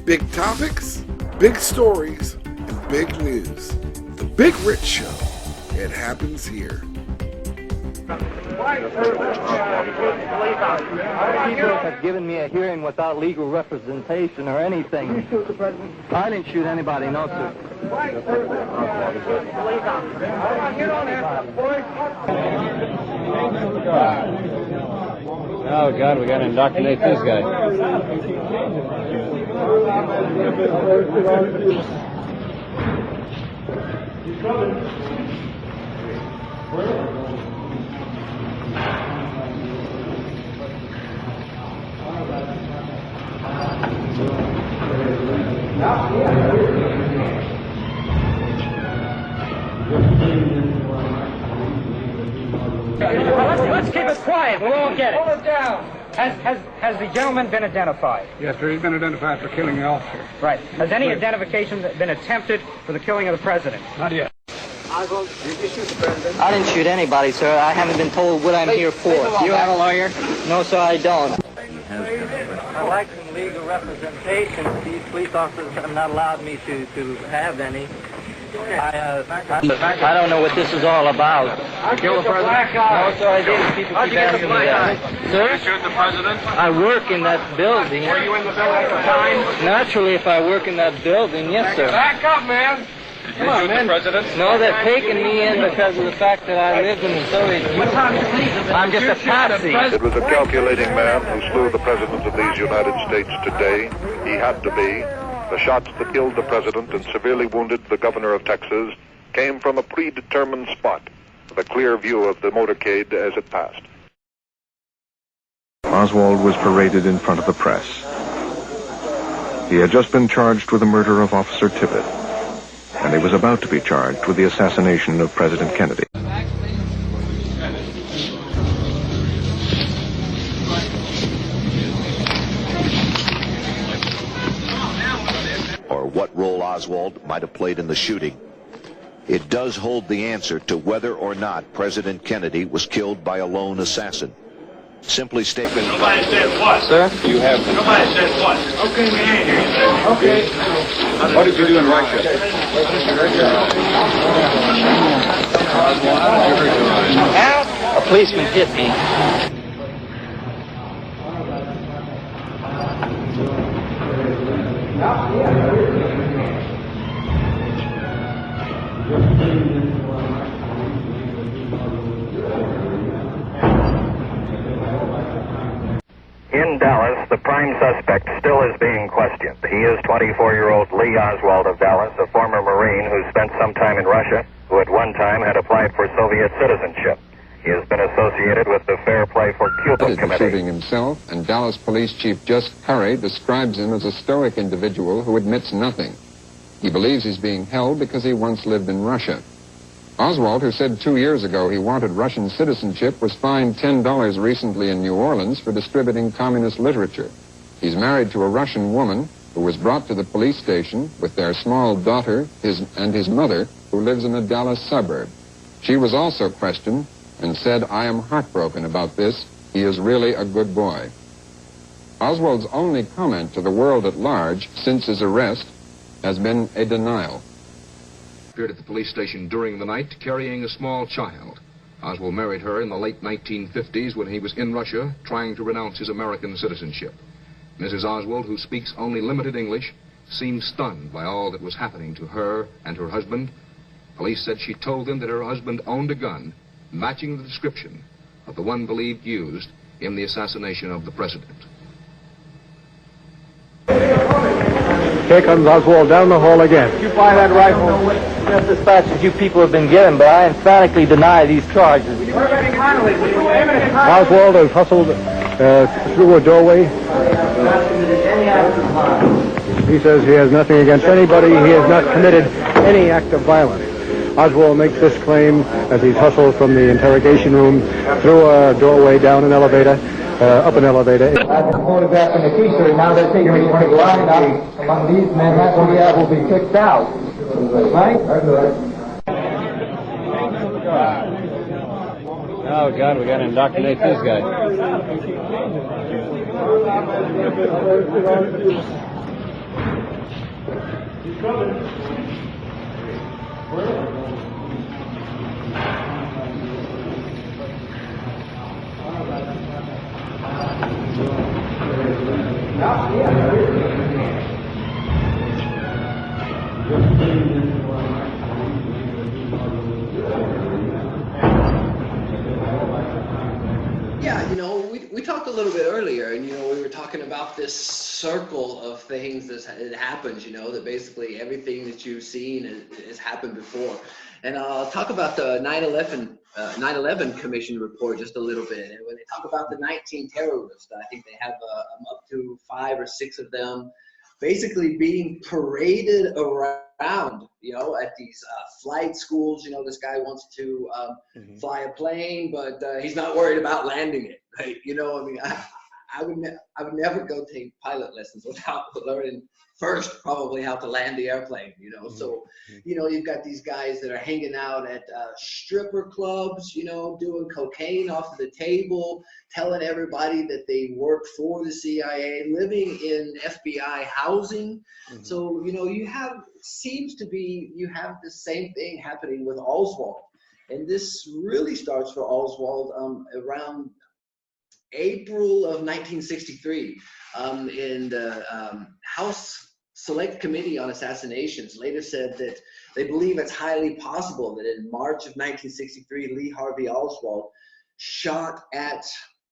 Big topics, big stories, and big news. The Big Rich Show. It happens here. People have given me a hearing without legal representation or anything. Did you shoot the president? I didn't shoot anybody, no, sir. Oh, God, we got to indoctrinate this guy. Let's keep it quiet. We'll all get it. Hold it down. Has the gentleman been identified? Yes, sir. He's been identified for killing the officer. Right. Has any identification been attempted for the killing of the president? Not yet. Oswald, did you shoot the president? I didn't shoot anybody, sir. I haven't been told what I'm here for. You have a lawyer? No, sir, I don't. I'd like some legal representation. These police officers have not allowed me to have any. I don't know what this is all about. You killed the president? No, sir, I didn't. People keep asking me that. Sir? You shoot the president? I work in that building. Were you in the building at the time? Naturally, if I work in that building, yes, sir. Back up, man. Come on, man. No, they're taking me in because of the fact that I lived in the Soviet Union. I'm just a patsy. It was a calculating man who slew the president of these United States today. He had to be. The shots that killed the president and severely wounded the governor of Texas came from a predetermined spot, with a clear view of the motorcade as it passed. Oswald was paraded in front of the press. He had just been charged with the murder of Officer Tippit, and he was about to be charged with the assassination of President Kennedy. Or what role Oswald might have played in the shooting. It does hold the answer to whether or not President Kennedy was killed by a lone assassin. Simply stated. Nobody said what? Sir? You have. Nobody said what? Okay, man. Okay. What did you do in Russia? A policeman hit me. In Dallas, the prime suspect still is being questioned. He is 24-year-old Lee Oswald of Dallas, a former Marine who spent some time in Russia, who at one time had applied for Soviet citizenship. He has been associated with the Fair Play for Cuba Committee. Shooting himself, and Dallas Police Chief Just Curry describes him as a stoic individual who admits nothing. He believes he's being held because he once lived in Russia. Oswald, who said 2 years ago he wanted Russian citizenship, was fined $10 recently in New Orleans for distributing communist literature. He's married to a Russian woman who was brought to the police station with their small daughter and his mother, who lives in a Dallas suburb. She was also questioned and said, "I am heartbroken about this. He is really a good boy." Oswald's only comment to the world at large since his arrest has been a denial. Appeared at the police station during the night carrying a small child. Oswald married her in the late 1950s when he was in Russia trying to renounce his American citizenship. Mrs. Oswald, who speaks only limited English, seemed stunned by all that was happening to her and her husband. Police said she told them that her husband owned a gun matching the description of the one believed used in the assassination of the president. Here comes Oswald down the hall again. Did you find that rifle? Just dispatches you people have been given, but I emphatically deny these charges. Oswald has hustled through a doorway. He says he has nothing against anybody. He has not committed any act of violence. Oswald makes this claim as he's hustled from the interrogation room through a doorway, down an elevator, up an elevator. I've been photographed in a t-shirt. Now they're taking me to the line up among these men. That will be kicked out. Right? Oh, God, we got to indoctrinate this guy. He's coming. Yeah, you know, we talked a little bit earlier, and, you know, we were talking about this circle of things that happens, you know, that basically everything that you've seen has happened before. And I'll talk about the 9/11 Commission report just a little bit. And when they talk about the 19 terrorists, I think they have up to 5 or 6 of them basically being paraded around, you know, at these flight schools. You know, this guy wants to fly a plane, but he's not worried about landing it. Right? You know, I mean, I would never go take pilot lessons without learning first probably how to land the airplane, you know. So, you know, you've got these guys that are hanging out at stripper clubs, you know, doing cocaine off of the table, telling everybody that they work for the CIA, living in FBI housing. So, you know, you have the same thing happening with Oswald. And this really starts for Oswald around April of 1963, in the House Select Committee on Assassinations later said that they believe it's highly possible that in March of 1963, Lee Harvey Oswald shot at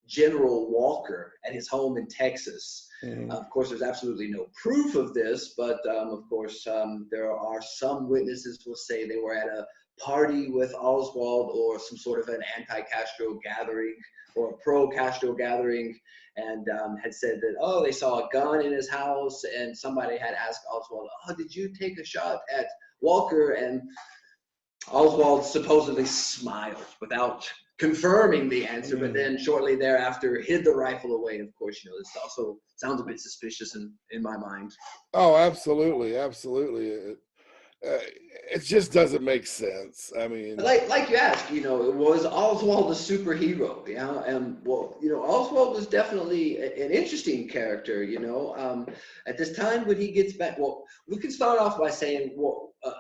General Walker at his home in Texas. Of course, there's absolutely no proof of this, but of course, there are some witnesses who will say they were at a party with Oswald or some sort of an anti-Castro gathering or a pro-Castro gathering, and had said that, oh, they saw a gun in his house, and somebody had asked Oswald, oh, did you take a shot at Walker? And Oswald supposedly smiled without confirming the answer, but then shortly thereafter hid the rifle away. Of course, you know, this also sounds a bit suspicious in my mind. Oh, absolutely, absolutely. It just doesn't make sense. I mean, like you asked, you know, was Oswald a superhero? Yeah, and well, you know, Oswald was definitely an interesting character. You know, at this time when he gets back, well, we can start off by saying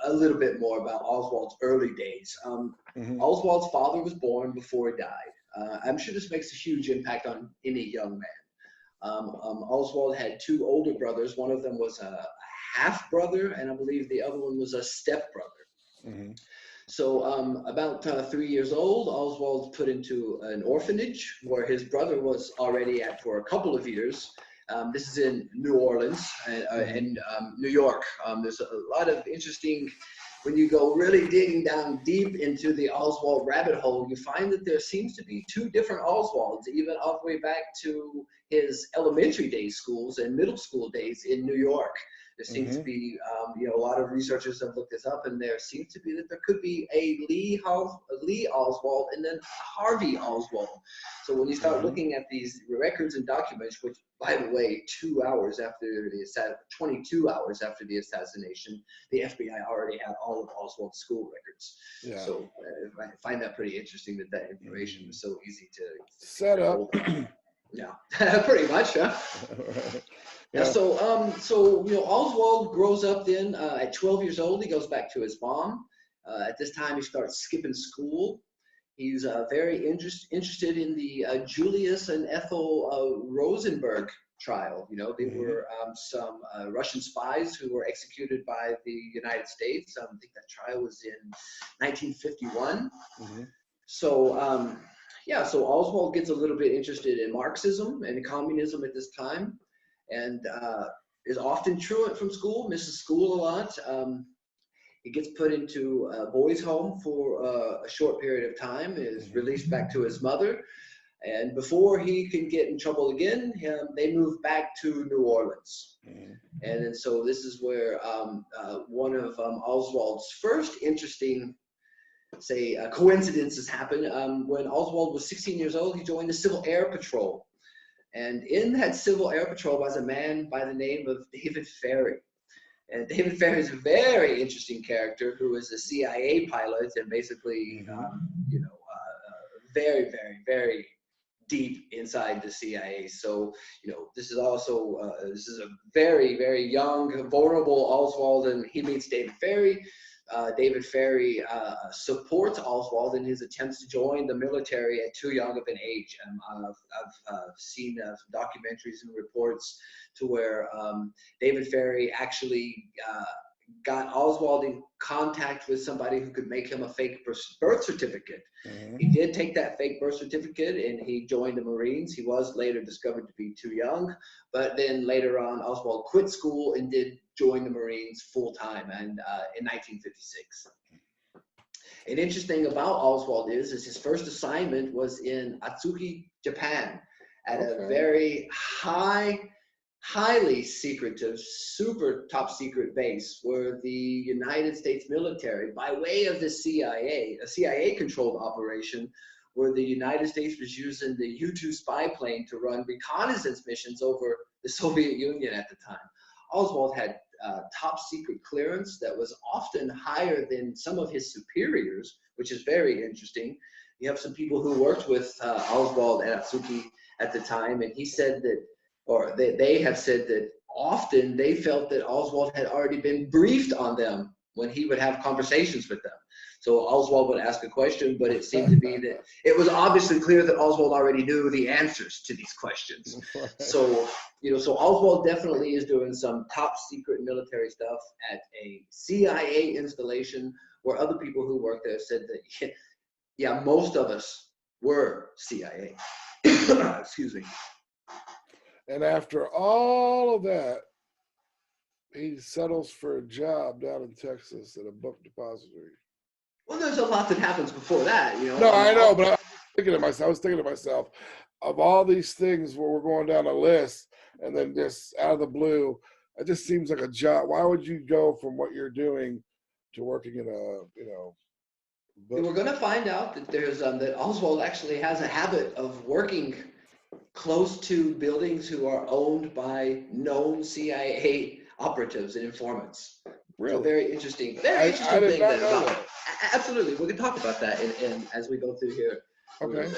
a little bit more about Oswald's early days. Oswald's father was born before he died. I'm sure this makes a huge impact on any young man. Oswald had 2 older brothers. One of them was a half brother, and I believe the other one was a step brother. So about 3 years old, Oswald put into an orphanage where his brother was already at for a couple of years. This is in New Orleans and New York. There's a lot of interesting, when you go really digging down deep into the Oswald rabbit hole, you find that there seems to be 2 different Oswalds, even all the way back to his elementary day schools and middle school days in New York. There seems to be, you know, a lot of researchers have looked this up, and there seems to be that there could be a Lee Oswald and then Harvey Oswald. So when you start looking at these records and documents, which, by the way, 22 hours after the assassination, the FBI already had all of Oswald's school records. Yeah. So I find that pretty interesting that information was so easy to set up. Yeah, pretty much, huh? Yeah. So you know, Oswald grows up then at 12 years old. He goes back to his mom. At this time, he starts skipping school. He's very interested in the Julius and Ethel Rosenberg trial. You know, they were some Russian spies who were executed by the United States. I think that trial was in 1951. So yeah, so Oswald gets a little bit interested in Marxism and communism at this time, and is often truant from school, misses school a lot. He gets put into a boys' home for a short period of time, is released back to his mother, and before he can get in trouble again, they move back to New Orleans. And then so this is where one of Oswald's first interesting coincidences happen. When Oswald was 16 years old, he joined the Civil Air Patrol. And in that Civil Air Patrol was a man by the name of David Ferry. And David Ferry is a very interesting character who was a CIA pilot and basically, you know, very, very, very deep inside the CIA. So, you know, this is also, this is a very, very young, vulnerable Oswald, and he meets David Ferrie. David Ferrie supports Oswald in his attempts to join the military at too young of an age. I've seen some documentaries and reports to where David Ferrie actually got Oswald in contact with somebody who could make him a fake birth certificate. He did take that fake birth certificate and he joined the Marines. He was later discovered to be too young, but then later on Oswald quit school and did join the Marines full time and in 1956. An interesting thing about Oswald is his first assignment was in Atsugi, Japan, at a very highly secretive, super top secret base where the United States military, by way of the CIA, a CIA controlled operation, where the United States was using the U-2 spy plane to run reconnaissance missions over the Soviet Union at the time. Oswald had top secret clearance that was often higher than some of his superiors, which is very interesting. You have some people who worked with Oswald at Atsugi at the time, and he said that, or they have said that often they felt that Oswald had already been briefed on them when he would have conversations with them. So Oswald would ask a question, but it seemed to be that it was obviously clear that Oswald already knew the answers to these questions. So, you know, so Oswald definitely is doing some top secret military stuff at a CIA installation where other people who worked there said that, yeah, most of us were CIA. Excuse me. And after all of that, he settles for a job down in Texas at a book depository. Well, there's a lot that happens before that, you know. No, I know, but I was thinking to myself, of all these things where we're going down a list, and then just out of the blue, it just seems like a job. Why would you go from what you're doing to working in a, you know, book? We're going to find out that there's that Oswald actually has a habit of working close to buildings who are owned by known CIA operatives and informants. Really? So very interesting thing that about. Absolutely, we can talk about that in as we go through here. Okay.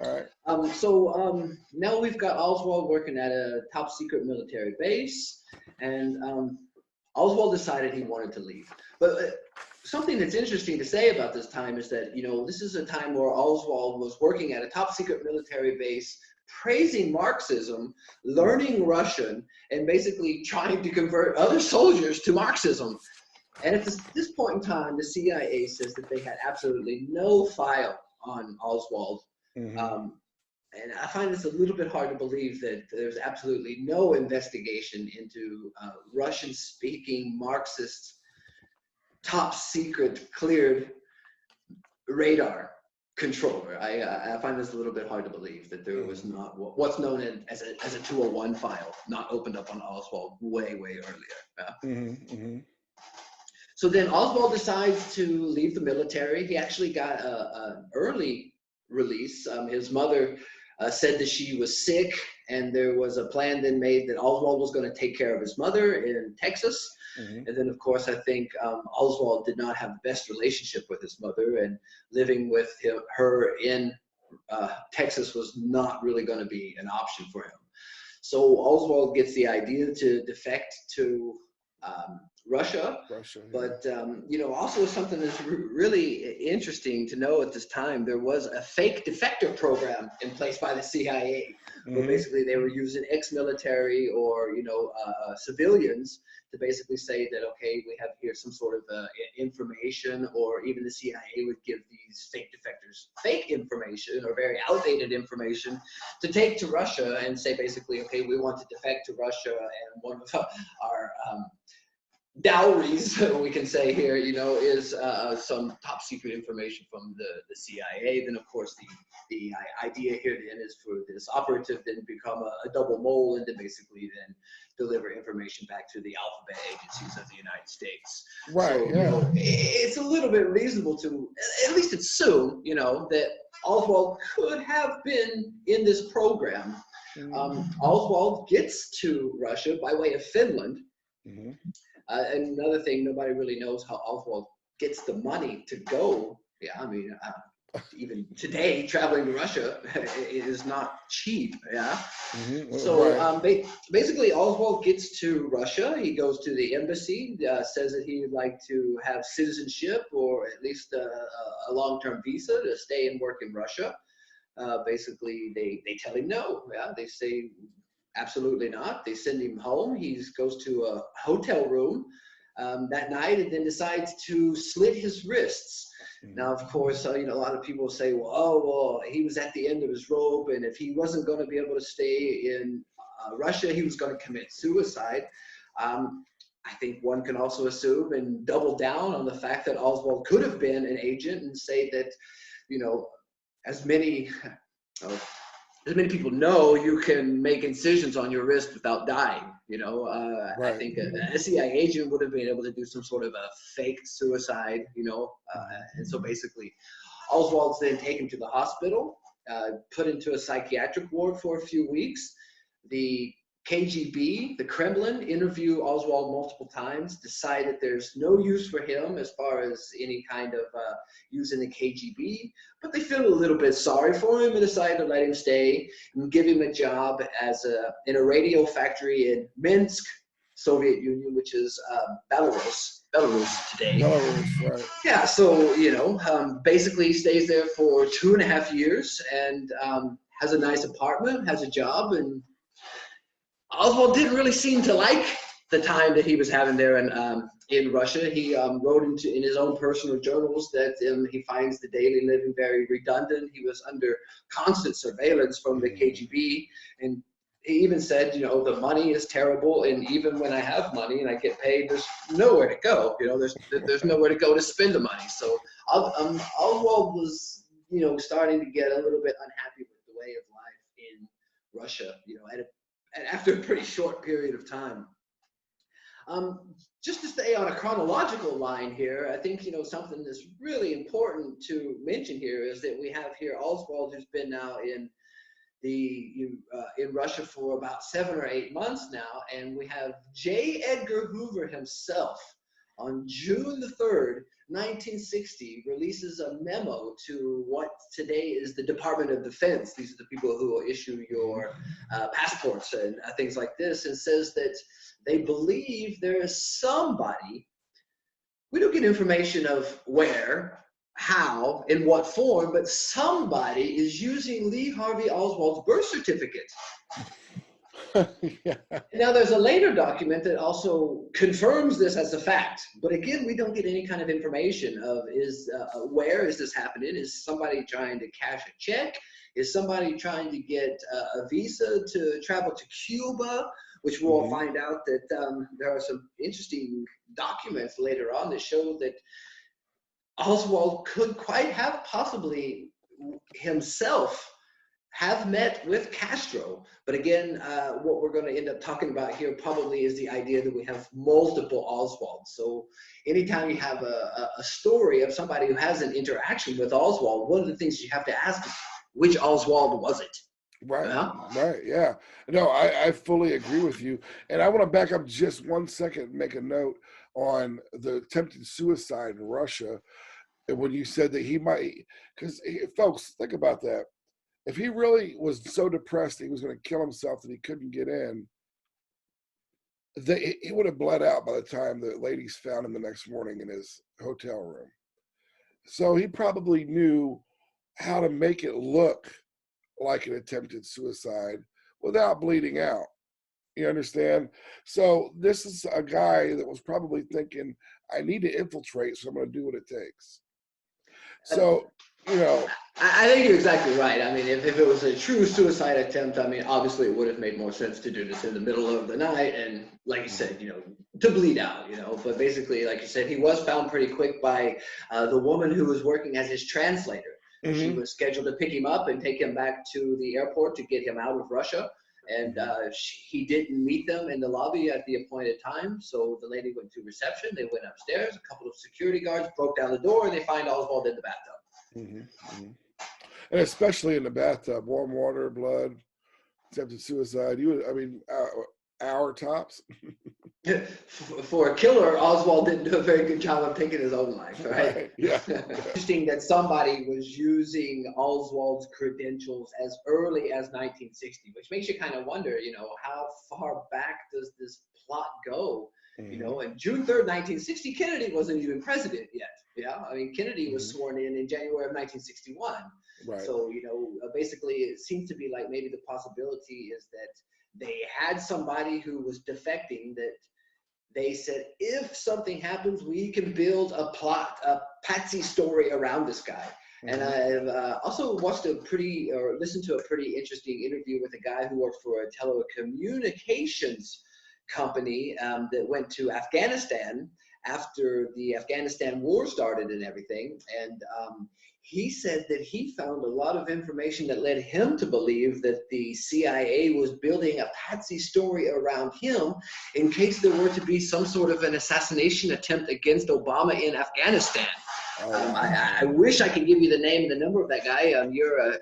All right. So now we've got Oswald working at a top secret military base, and Oswald decided he wanted to leave. But something that's interesting to say about this time is that, you know, this is a time where Oswald was working at a top secret military base, praising Marxism, learning Russian, and basically trying to convert other soldiers to Marxism. And at this point in time, the CIA says that they had absolutely no file on Oswald. And I find this a little bit hard to believe that there's absolutely no investigation into Russian-speaking Marxist top secret cleared radar controller. I find this a little bit hard to believe that there was not what's known as a 201 file not opened up on Oswald way earlier. So then Oswald decides to leave the military. He actually got an early release. His mother said that she was sick, and there was a plan then made that Oswald was going to take care of his mother in Texas. And then, of course, I think Oswald did not have the best relationship with his mother, and living with her in Texas was not really going to be an option for him. So Oswald gets the idea to defect to Russia, but you know, also something that's really interesting to know at this time, there was a fake defector program in place by the CIA, where basically they were using ex-military or, you know, civilians to basically say that, okay, we have here some sort of information, or even the CIA would give these fake defectors fake information or very outdated information to take to Russia and say basically, okay, we want to defect to Russia, and one of our dowries, we can say here, you know, is some top secret information from the CIA. Then, of course, the idea here then is for this operative then become a double mole and to basically then deliver information back to the alphabet agencies of the United States. Right. So, you know, it's a little bit reasonable to at least assume, you know, that Oswald could have been in this program. Oswald gets to Russia by way of Finland. And another thing, nobody really knows how Oswald gets the money to go. Yeah, I mean, even today, traveling to Russia is not cheap. Yeah. Mm-hmm. So Right. basically, Oswald gets to Russia. He goes to the embassy, says that he'd like to have citizenship or at least a long-term visa to stay and work in Russia. Basically, they tell him no. Yeah, they say absolutely not. They send him home. He goes to a hotel room that night and then decides to slit his wrists. Now, of course, a lot of people say, well, he was at the end of his rope, and if he wasn't going to be able to stay in Russia, he was going to commit suicide. I think one can also assume and double down on the fact that Oswald could have been an agent and say that, as many people know, you can make incisions on your wrist without dying. Right. I think a CIA agent would have been able to do some sort of a fake suicide, and so basically Oswald's then taken to the hospital, put into a psychiatric ward for a few weeks. The KGB, the Kremlin, interview Oswald multiple times, decide that there's no use for him as far as any kind of use in the KGB, but they feel a little bit sorry for him and decide to let him stay and give him a job in a radio factory in Minsk, Soviet Union, which is Belarus today. Belarus, right. Yeah, so, basically stays there for 2.5 years and has a nice apartment, has a job, and Oswald didn't really seem to like the time that he was having there in Russia. He wrote in his own personal journals that he finds the daily living very redundant. He was under constant surveillance from the KGB, and he even said, the money is terrible, and even when I have money and I get paid, there's nowhere to go. There's nowhere to go to spend the money. So Oswald was, starting to get a little bit unhappy with the way of life in Russia, after a pretty short period of time. Just to stay on a chronological line here, I think, something that's really important to mention here is that we have here Oswald, who's been now in Russia for about 7 or 8 months now, and we have J. Edgar Hoover himself on June the 3rd, 1960, releases a memo to what today is the Department of Defense. These are the people who will issue your passports and things like this, and says that they believe there is somebody, we don't get information of where, how, in what form, but somebody is using Lee Harvey Oswald's birth certificate. Yeah. Now, there's a later document that also confirms this as a fact, but again, we don't get any kind of information of where is this happening? Is somebody trying to cash a check? Is somebody trying to get a visa to travel to Cuba? Which we'll find out that there are some interesting documents later on that show that Oswald could quite have possibly himself have met with Castro. But again, what we're going to end up talking about here probably is the idea that we have multiple Oswalds. So anytime you have a story of somebody who has an interaction with Oswald, one of the things you have to ask is, which Oswald was it? Right, right, yeah. No, I fully agree with you. And I want to back up just 1 second and make a note on the attempted suicide in Russia. And when you said that he might, because folks, think about that. If he really was so depressed he was going to kill himself that he couldn't get in, he would have bled out by the time the ladies found him the next morning in his hotel room. So he probably knew how to make it look like an attempted suicide without bleeding out. You understand? So this is a guy that was probably thinking, I need to infiltrate, so I'm going to do what it takes. So, I think you're exactly right. I mean, if it was a true suicide attempt, I mean, obviously it would have made more sense to do this in the middle of the night and, like you said, to bleed out, But basically, like you said, he was found pretty quick by the woman who was working as his translator. She was scheduled to pick him up and take him back to the airport to get him out of Russia. And he didn't meet them in the lobby at the appointed time. So the lady went to reception. They went upstairs. A couple of security guards broke down the door, and they find Oswald in the bathtub. And especially in the bathtub, warm water, blood, attempted suicide. Hour tops. for a killer, Oswald didn't do a very good job of taking his own life, right? Yeah. Interesting that somebody was using Oswald's credentials as early as 1960, which makes you kind of wonder, you know, how far back does this plot go? You know, and June 3rd, 1960, Kennedy wasn't even president yet. Yeah, I mean, Kennedy was sworn in January of 1961. Right. So, you know, basically it seems to be like maybe the possibility is that they had somebody who was defecting that they said, if something happens, we can build a plot, a patsy story around this guy. And I've also watched listened to a pretty interesting interview with a guy who worked for a telecommunications company that went to Afghanistan after the Afghanistan war started and everything. And he said that he found a lot of information that led him to believe that the CIA was building a patsy story around him in case there were to be some sort of an assassination attempt against Obama in Afghanistan. I wish I could give you the name and the number of that guy. You're a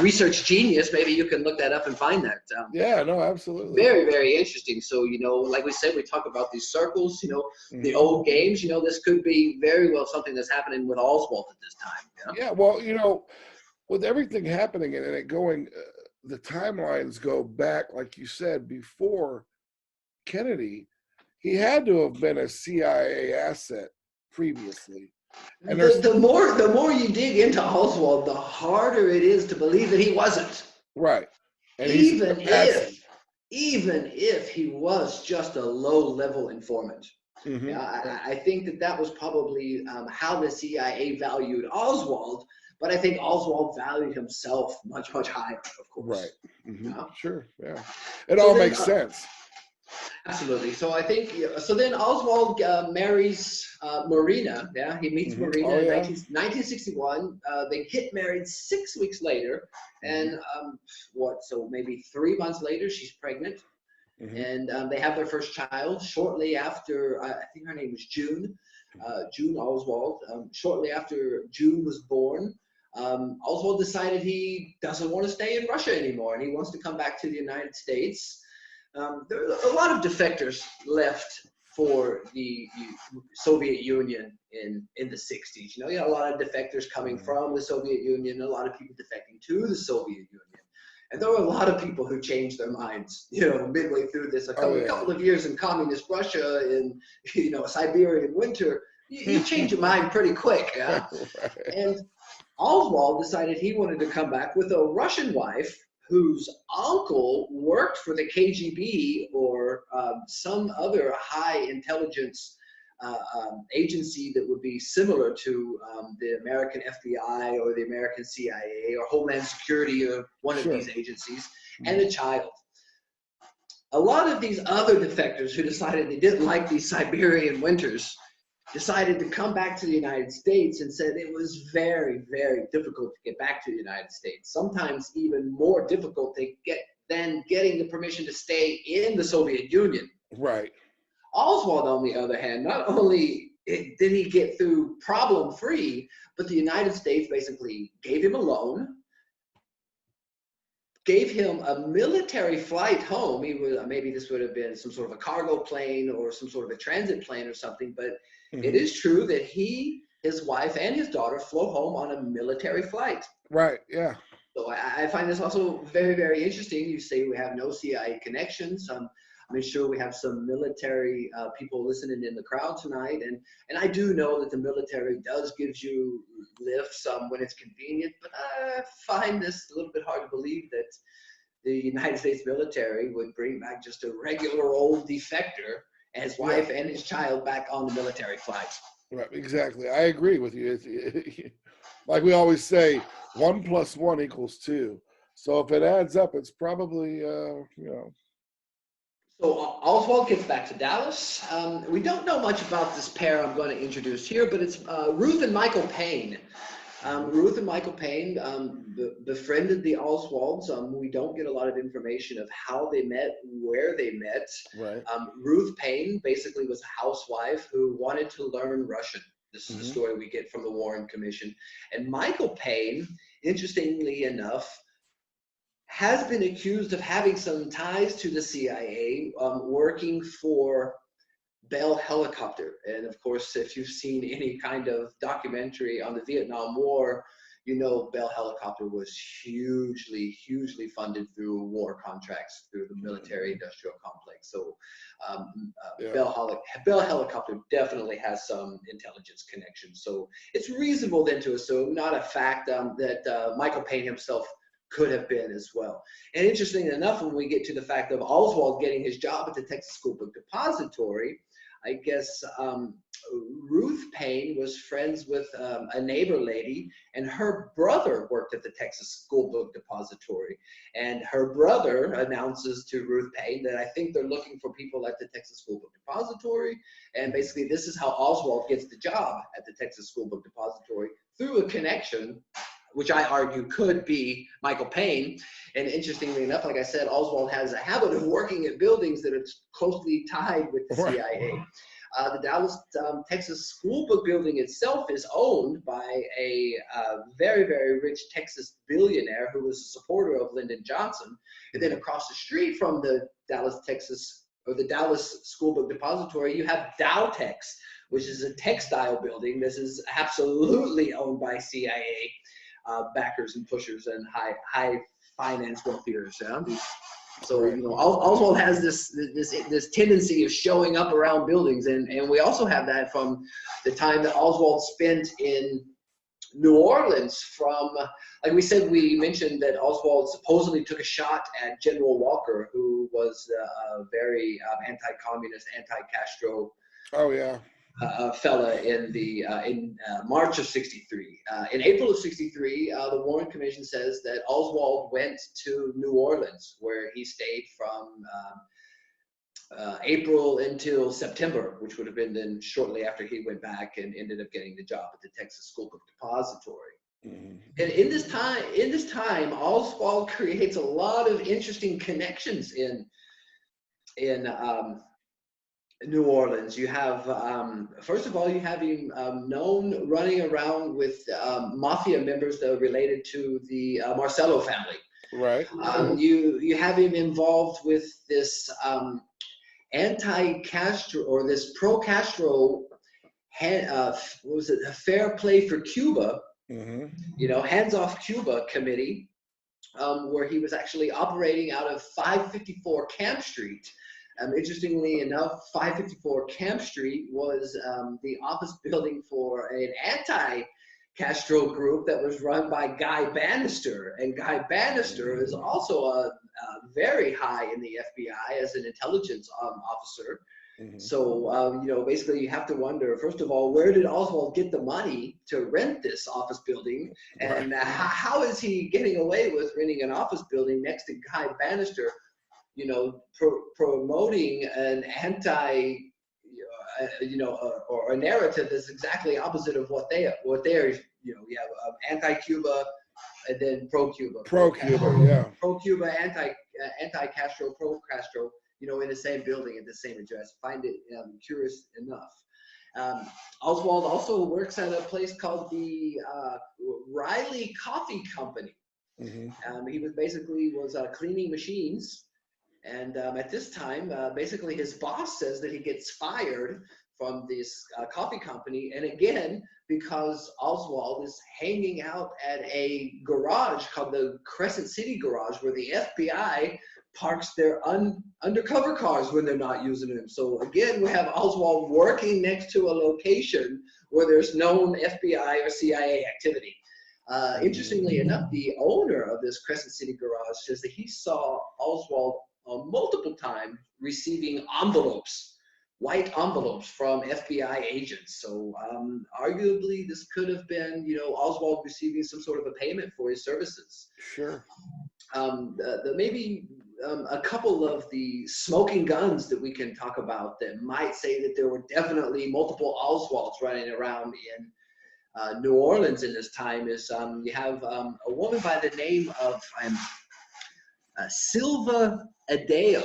research genius. Maybe you can look that up and find that. Yeah, no, absolutely. Very, very interesting. So, you know, like we said, we talk about these circles, you know, the old games, you know, this could be very well something that's happening with Oswald at this time. You know? Yeah, well, you know, with everything happening and it going, the timelines go back, like you said, before Kennedy, he had to have been a CIA asset previously. And the more you dig into Oswald, the harder it is to believe that he wasn't. Right. And even if he was just a low-level informant. Yeah, I think that was probably how the CIA valued Oswald, but I think Oswald valued himself much, much higher, of course. Right. Yeah. Sure, yeah. It all makes sense. Absolutely. So I think, so then Oswald marries Marina. Yeah, he meets Marina in 1961. They get married 6 weeks later. And so maybe 3 months later, she's pregnant. And they have their first child shortly after, I think her name was June, June Oswald. Shortly after June was born, Oswald decided he doesn't want to stay in Russia anymore and he wants to come back to the United States. There are a lot of defectors left for the Soviet Union in the 60s. You know, you had a lot of defectors coming from the Soviet Union, a lot of people defecting to the Soviet Union. And there were a lot of people who changed their minds, you know, midway through this. A couple of years in communist Russia, in, you know, Siberian winter, you change your mind pretty quick. Yeah? And Oswald decided he wanted to come back with a Russian wife whose uncle worked for the KGB or some other high intelligence agency that would be similar to the American FBI or the American CIA or Homeland Security or one of these agencies, and a child. A lot of these other defectors who decided they didn't like these Siberian winters decided to come back to the United States and said it was very, very difficult to get back to the United States. Sometimes even more difficult to get than getting the permission to stay in the Soviet Union. Right. Oswald, on the other hand, not only did he get through problem-free, but the United States basically gave him a loan, gave him a military flight home. He was, maybe this would have been some sort of a cargo plane or some sort of a transit plane or something, but it is true that he, his wife, and his daughter flew home on a military flight. Right, yeah. So I find this also very, very interesting. You say we have no CIA connections. I'm sure we have some military people listening in the crowd tonight, and I do know that the military does give you lifts when it's convenient, but I find this a little bit hard to believe that the United States military would bring back just a regular old defector and his wife and his child back on the military flights. Right, exactly. I agree with you. Like we always say, 1 + 1 = 2. So if it adds up, it's probably, you know. So Oswald gets back to Dallas. We don't know much about this pair I'm going to introduce here, but it's Ruth and Michael Payne. Ruth and Michael Payne befriended the Oswalds. We don't get a lot of information of how they met, where they met. Right. Ruth Payne basically was a housewife who wanted to learn Russian. This is the story we get from the Warren Commission. And Michael Payne, interestingly enough, has been accused of having some ties to the CIA, working for Bell Helicopter. And of course, if you've seen any kind of documentary on the Vietnam War, you know Bell Helicopter was hugely funded through war contracts through the military-industrial complex. So Bell Helicopter definitely has some intelligence connections. So it's reasonable then to assume, not a fact, that Michael Payne himself could have been as well. And interesting enough, when we get to the fact of Oswald getting his job at the Texas School Book Depository, I guess Ruth Payne was friends with a neighbor lady, and her brother worked at the Texas School Book Depository. And her brother announces to Ruth Payne that I think they're looking for people at the Texas School Book Depository. And basically, this is how Oswald gets the job at the Texas School Book Depository, through a connection, which I argue could be Michael Payne. And interestingly enough, like I said, Oswald has a habit of working at buildings that are closely tied with the CIA. The Dallas, Texas School Book building itself is owned by a very rich Texas billionaire who was a supporter of Lyndon Johnson. And then across the street from the Dallas School Book Depository, you have Dowtex, which is a textile building. This is absolutely owned by CIA backers and pushers and high finance wealthiers. So you know, Oswald has this tendency of showing up around buildings, and we also have that from the time that Oswald spent in New Orleans. From, like we said, we mentioned that Oswald supposedly took a shot at General Walker, who was a very anti-communist, anti-Castro. Oh yeah. Fella in March of '63. In April of '63, the Warren Commission says that Oswald went to New Orleans, where he stayed from April until September, which would have been then shortly after he went back and ended up getting the job at the Texas School Book Depository. And in this time, Oswald creates a lot of interesting connections in New Orleans. You have, first of all, you have him known running around with mafia members that are related to the Marcello family. Right. You have him involved with this anti-Castro, or this pro-Castro, what was it, a Fair Play for Cuba, you know, Hands Off Cuba committee, where he was actually operating out of 554 Camp Street. Interestingly enough, 554 Camp Street was the office building for an anti-Castro group that was run by Guy Bannister. And Guy Bannister is also very high in the FBI as an intelligence officer. So, you know, basically you have to wonder, first of all, where did Oswald get the money to rent this office building? And how is he getting away with renting an office building next to Guy Bannister, you know, promoting an or a narrative that's exactly opposite of what they're, you know, you have anti-Cuba and then pro-Cuba. Pro-Cuba, yeah. Pro-Cuba, anti-Castro, pro-Castro, you know, in the same building at the same address. Find it curious enough. Oswald also works at a place called the Riley Coffee Company. He was cleaning machines. And at this time, basically his boss says that he gets fired from this coffee company. And again, because Oswald is hanging out at a garage called the Crescent City Garage, where the FBI parks their undercover cars when they're not using them. So again, we have Oswald working next to a location where there's known FBI or CIA activity. Interestingly enough, the owner of this Crescent City Garage says that he saw Oswald multiple times receiving envelopes, white envelopes from FBI agents. So arguably this could have been, you know, Oswald receiving some sort of a payment for his services. Sure. Maybe a couple of the smoking guns that we can talk about that might say that there were definitely multiple Oswalds running around in New Orleans in this time is you have a woman by the name of Silva Adeo.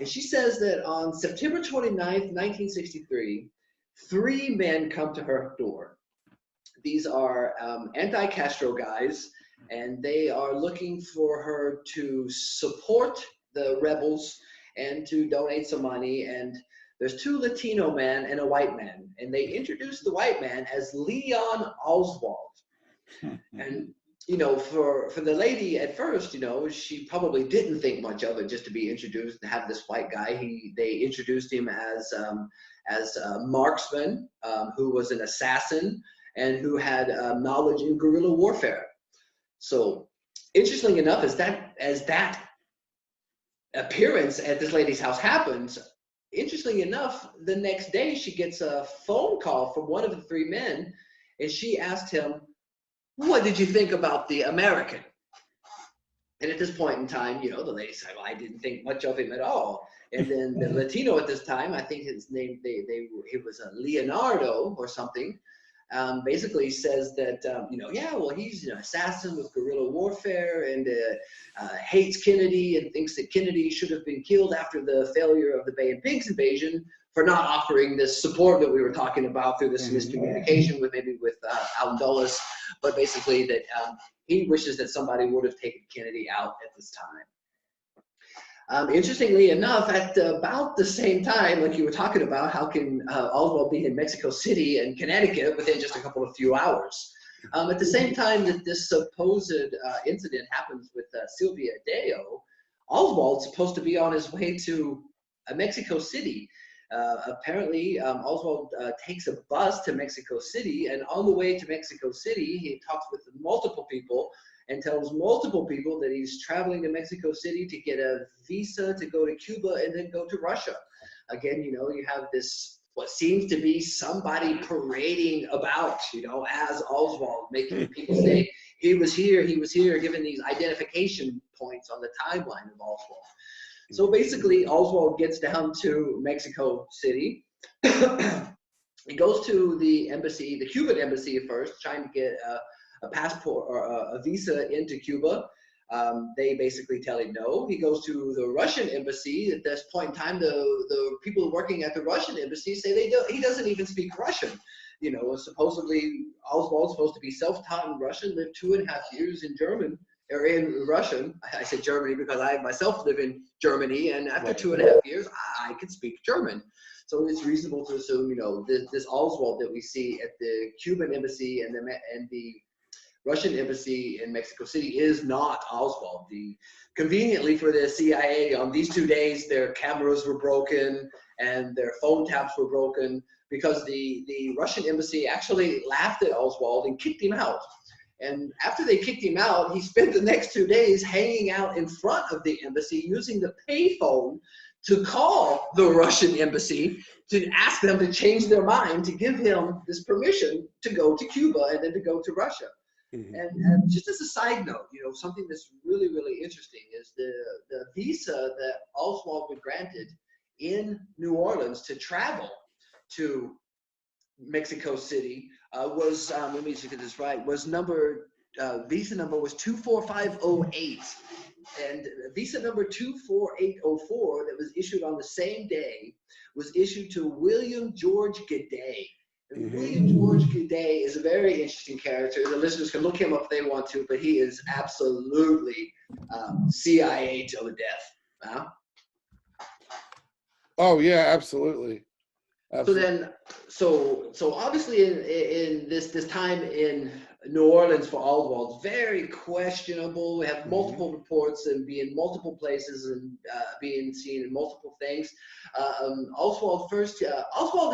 And she says that on September 29th, 1963, 3 men come to her door. These are anti-Castro guys, and they are looking for her to support the rebels and to donate some money. And there's two Latino men and a white man, and they introduce the white man as Leon Oswald. And you know, for the lady at first, you know, she probably didn't think much of it just to be introduced to have this white guy. They introduced him as a marksman who was an assassin and who had knowledge in guerrilla warfare. So interestingly enough, as that appearance at this lady's house happens, interestingly enough, the next day she gets a phone call from one of the three men, and she asked him, "What did you think about the American?" And at this point in time, you know, the lady said, "Well, I didn't think much of him at all." And then the Latino at this time, I think his name, it was a Leonardo or something, basically says that, you know, yeah, well, he's an assassin with guerrilla warfare and hates Kennedy and thinks that Kennedy should have been killed after the failure of the Bay and Pigs invasion for not offering this support that we were talking about through this miscommunication with Allen Dulles, but basically that he wishes that somebody would have taken Kennedy out at this time. Interestingly enough, at about the same time, like you were talking about, how can Oswald be in Mexico City and Connecticut within just a few hours? At the same time that this supposed incident happens with Sylvia Deo, Oswald's supposed to be on his way to Mexico City. Apparently, Oswald takes a bus to Mexico City, and on the way to Mexico City, he talks with multiple people and tells multiple people that he's traveling to Mexico City to get a visa to go to Cuba and then go to Russia. Again, you know, you have this, what seems to be somebody parading about, you know, as Oswald, making people say, he was here, giving these identification points on the timeline of Oswald. So basically, Oswald gets down to Mexico City. He goes to the embassy, the Cuban embassy first, trying to get a passport or a visa into Cuba. They basically tell him no. He goes to the Russian embassy. At this point in time, the people working at the Russian embassy say he doesn't even speak Russian. You know, supposedly Oswald's supposed to be self-taught in Russian, lived 2.5 years in Russian. I said Germany because I myself live in Germany, and after 2.5 years, I can speak German. So it's reasonable to assume, you know, this Oswald that we see at the Cuban embassy and the Russian embassy in Mexico City is not Oswald. Conveniently for the CIA, on these 2 days, their cameras were broken and their phone taps were broken because the Russian embassy actually laughed at Oswald and kicked him out. And after they kicked him out, he spent the next 2 days hanging out in front of the embassy using the payphone to call the Russian embassy to ask them to change their mind, to give him this permission to go to Cuba and then to go to Russia. And just as a side note, you know, something that's really, really interesting is the visa that Oswald was granted in New Orleans to travel to Mexico City was, let me just get this right, was visa number was 24508. And visa number 24804 that was issued on the same day was issued to William George Gaudet. And William George Gaudet is a very interesting character. The listeners can look him up if they want to, but he is absolutely CIA till the death. Huh? Oh yeah, absolutely. So obviously in this time in New Orleans for Oswald, very questionable. We have multiple reports and be in multiple places and being seen in multiple things. Oswald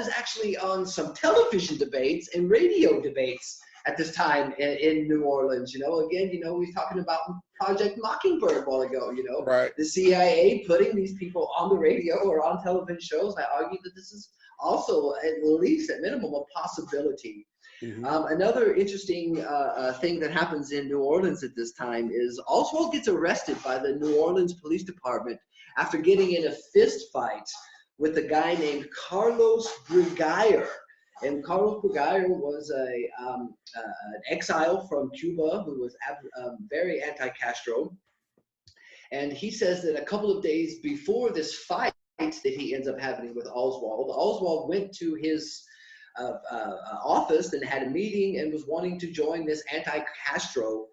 is actually on some television debates and radio debates at this time in New Orleans. You know, again, you know, we were talking about Project Mockingbird a while ago, you know, right. The CIA putting these people on the radio or on television shows. I argue that this is also, at least at minimum, a possibility. Another interesting thing that happens in New Orleans at this time is Oswald gets arrested by the New Orleans Police Department after getting in a fist fight with a guy named Carlos Bruguier. And Carlos Bruguier was an exile from Cuba who was very anti-Castro. And he says that a couple of days before this fight that he ends up having with Oswald went to his office and had a meeting and was wanting to join this anti-Castro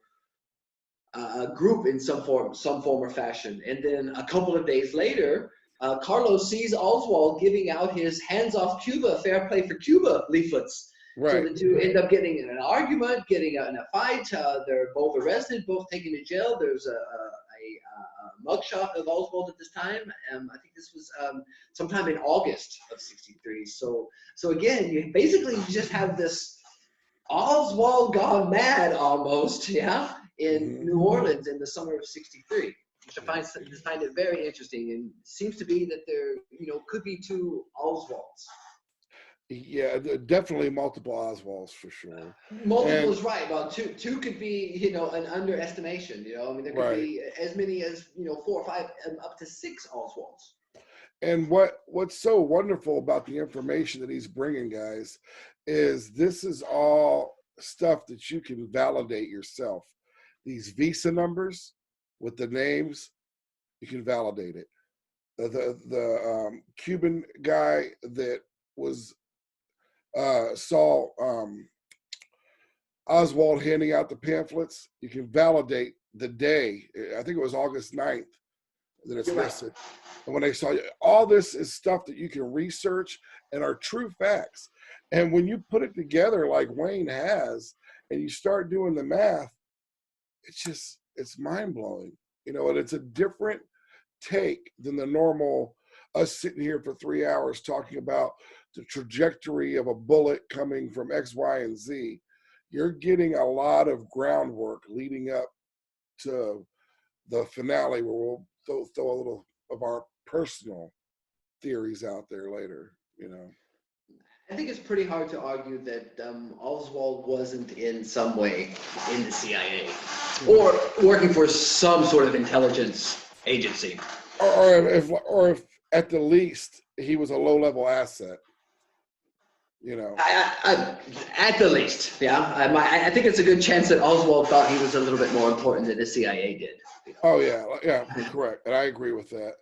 group in some form or fashion. And then a couple of days later, Carlos sees Oswald giving out his hands off Cuba, fair play for Cuba leaflets. Right. So the two end up getting in an argument, getting in a fight. They're both arrested, both taken to jail. There's a mugshot of Oswald at this time. I think this was sometime in August of '63. So again, you just have this Oswald gone mad almost, yeah, in New Orleans in the summer of '63. Which I find it very interesting, and seems to be that there, could be two Oswalds. Yeah, definitely multiple Oswalds for sure. Multiple is right. Well, two could be, an underestimation. I mean, there could be as many as 4 or 5, up to 6 Oswalds. And what's so wonderful about the information that he's bringing, guys, is this is all stuff that you can validate yourself. These visa numbers with the names, you can validate it. The Cuban guy that was saw Oswald handing out the pamphlets, you can validate the day. I think it was August 9th that it's listed. And when they saw all this is stuff that you can research and are true facts. And when you put it together like Wayne has, and you start doing the math, it's mind-blowing. And it's a different take than the normal us sitting here for 3 hours talking about the trajectory of a bullet coming from X, Y, and Z. You're getting a lot of groundwork leading up to the finale, where we'll throw a little of our personal theories out there later, I think it's pretty hard to argue that Oswald wasn't in some way in the CIA or working for some sort of intelligence agency. Or if at the least he was a low-level asset. At the least, yeah. I think it's a good chance that Oswald thought he was a little bit more important than the CIA did. Oh yeah, correct, and I agree with that.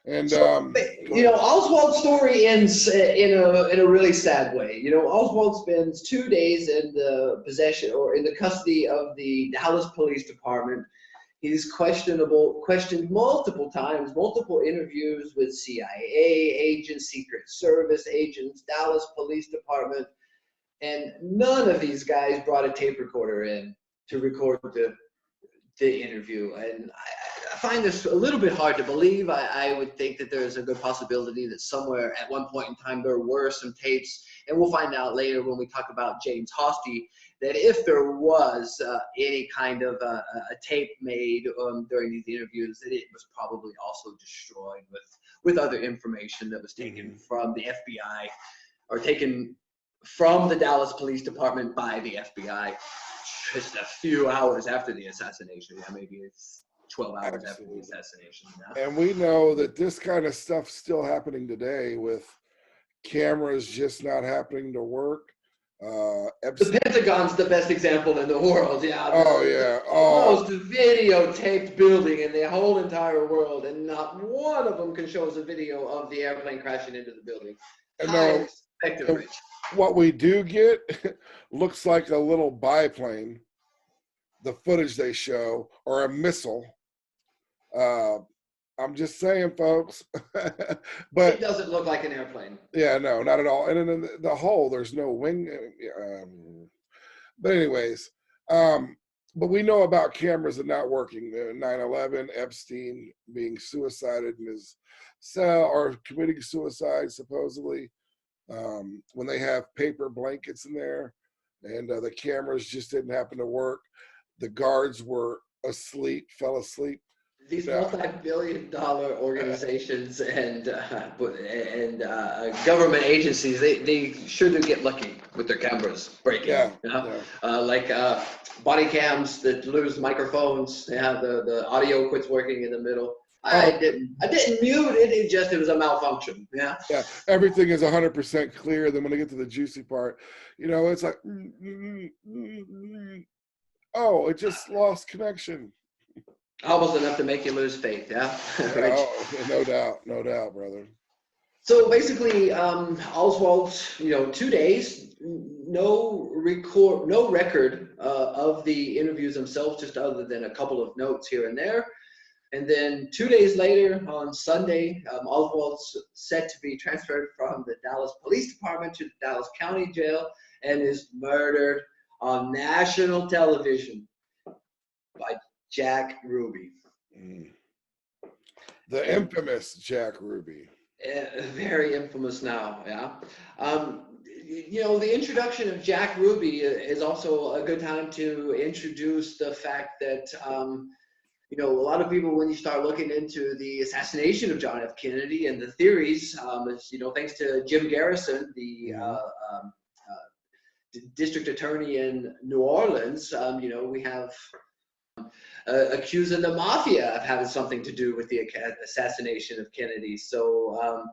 And Oswald's story ends in a really sad way. Oswald spends 2 days in the possession or in the custody of the Dallas Police Department. He's questioned multiple times, multiple interviews with CIA agents, Secret Service agents, Dallas Police Department, and none of these guys brought a tape recorder in to record the interview. And I find this a little bit hard to believe. I would think that there's a good possibility that somewhere at one point in time there were some tapes, and we'll find out later when we talk about James Hosty that if there was any kind of a tape made during these interviews, that it was probably also destroyed with other information that was taken from the FBI or taken from the Dallas Police Department by the FBI just a few hours after the assassination. Yeah, maybe it's 12 hours after the assassination. Yeah. And we know that this kind of stuff's still happening today with cameras just not happening to work. The Pentagon's the best example in the world. Yeah. The most videotaped building in the whole entire world, and not one of them can show us a video of the airplane crashing into the building. And what we do get looks like a little biplane, the footage they show, or a missile. I'm just saying, folks. But it doesn't look like an airplane. Yeah, no, not at all. And in the hull, there's no wing. But anyways, but we know about cameras that not working. 9/11, Epstein being suicided in his cell or committing suicide, supposedly. When they have paper blankets in there, and the cameras just didn't happen to work. The guards were fell asleep. These multi-billion-dollar organizations and government agencies, they sure do get lucky with their cameras breaking. Like body cams that lose microphones. The audio quits working in the middle. I didn't mute it. It was a malfunction. Yeah. Everything is 100% clear. Then when I get to the juicy part, it's like, oh, it just lost connection. Almost enough to make you lose faith, yeah? No doubt, brother. So basically, Oswald, 2 days, no record of the interviews themselves, just other than a couple of notes here and there. And then 2 days later, on Sunday, Oswald's set to be transferred from the Dallas Police Department to the Dallas County Jail and is murdered on national television by Jack Ruby. The infamous Jack Ruby. Very infamous now, yeah. You know, the introduction of Jack Ruby is also a good time to introduce the fact that, you know, a lot of people, when you start looking into the assassination of John F. Kennedy and the theories, you know, thanks to Jim Garrison, the district attorney in New Orleans, you know, we have accusing the mafia of having something to do with the assassination of Kennedy. So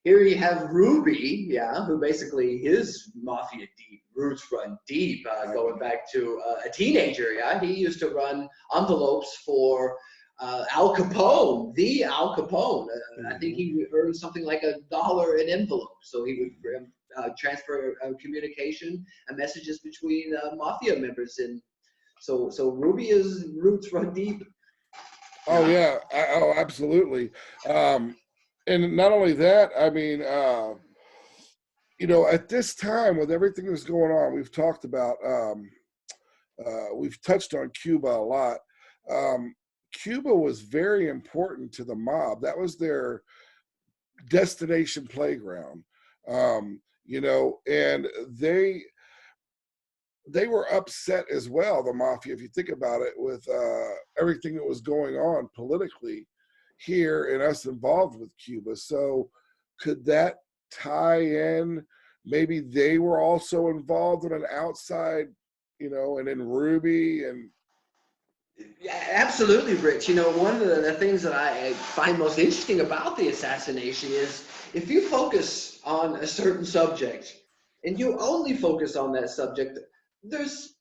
here you have Ruby, yeah, who basically his mafia roots run deep, going back to a teenager. Yeah, he used to run envelopes for Al Capone, the Al Capone. I think he earned something like $1 an envelope. So he would transfer communication and messages between mafia members. And so Ruby's roots run deep. Oh yeah, oh absolutely. And not only that, I mean, you know, at this time with everything that's going on, we've talked about, we've touched on Cuba a lot. Cuba was very important to the mob. That was their destination playground, you know, and they were upset as well, the mafia, if you think about it, with everything that was going on politically here and us involved with Cuba. So could that tie in? Maybe they were also involved in an outside, you know, and in Ruby and. Yeah, absolutely, Rich. You know, one of the things that I find most interesting about the assassination is if you focus on a certain subject and you only focus on that subject, there's